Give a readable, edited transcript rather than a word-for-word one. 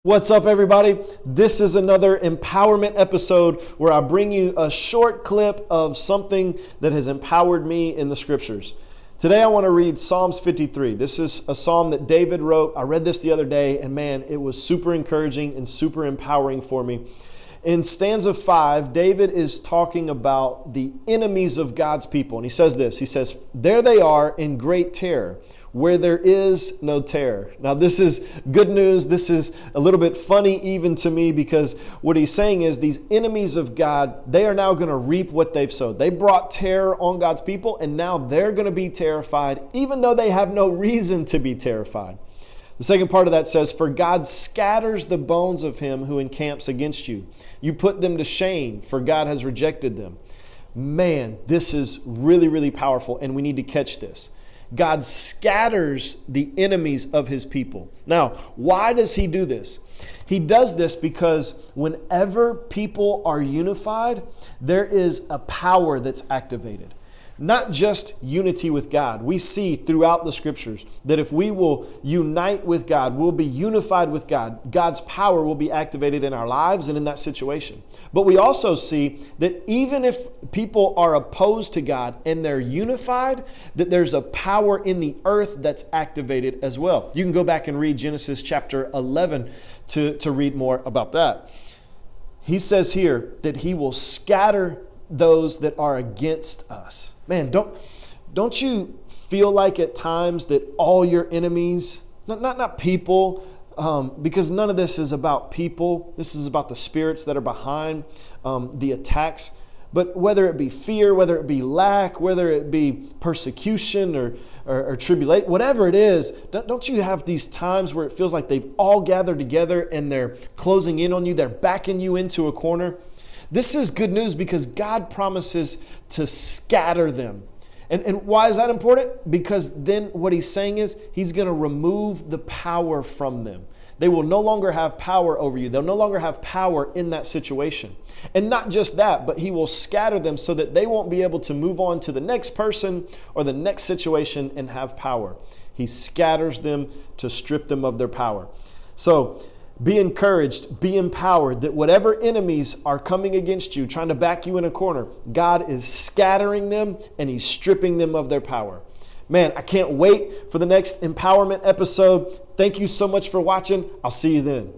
What's up, everybody? This is another empowerment episode where I bring you a short clip of something that has empowered me in the scriptures. Today, I want to read Psalms 53. This is a psalm that David wrote. I read this the other day, and man, it was super encouraging and super empowering for me. In stanza 5, David is talking about the enemies of God's people. And he says this, he says, "There they are in great terror, where there is no terror." Now, this is good news. This is a little bit funny even to me, because what he's saying is these enemies of God, they are now going to reap what they've sowed. They brought terror on God's people, and now they're going to be terrified, even though they have no reason to be terrified. The second part of that says, "For God scatters the bones of him who encamps against you. You put them to shame, for God has rejected them." Man, this is really, really powerful, and we need to catch this. God scatters the enemies of his people. Now, why does he do this? He does this because whenever people are unified, there is a power that's activated. Not just unity with God. We see throughout the scriptures that if we will unite with God, we'll be unified with God, God's power will be activated in our lives and in that situation. But we also see that even if people are opposed to God and they're unified, that there's a power in the earth that's activated as well. You can go back and read Genesis chapter 11 to read more about that. He says here that he will scatter those that are against us. Man, don't you feel like at times that all your enemies, not people, because none of this is about people. This is about the spirits that are behind the attacks. But whether it be fear, whether it be lack, whether it be persecution or tribulation, whatever it is, don't you have these times where it feels like they've all gathered together and they're closing in on you, they're backing you into a corner? This is good news because God promises to scatter them. And why is that important? Because then what he's saying is he's going to remove the power from them. They will no longer have power over you. They'll no longer have power in that situation. And not just that, but he will scatter them so that they won't be able to move on to the next person or the next situation and have power. He scatters them to strip them of their power. So be encouraged, be empowered that whatever enemies are coming against you, trying to back you in a corner, God is scattering them and he's stripping them of their power. Man, I can't wait for the next empowerment episode. Thank you so much for watching. I'll see you then.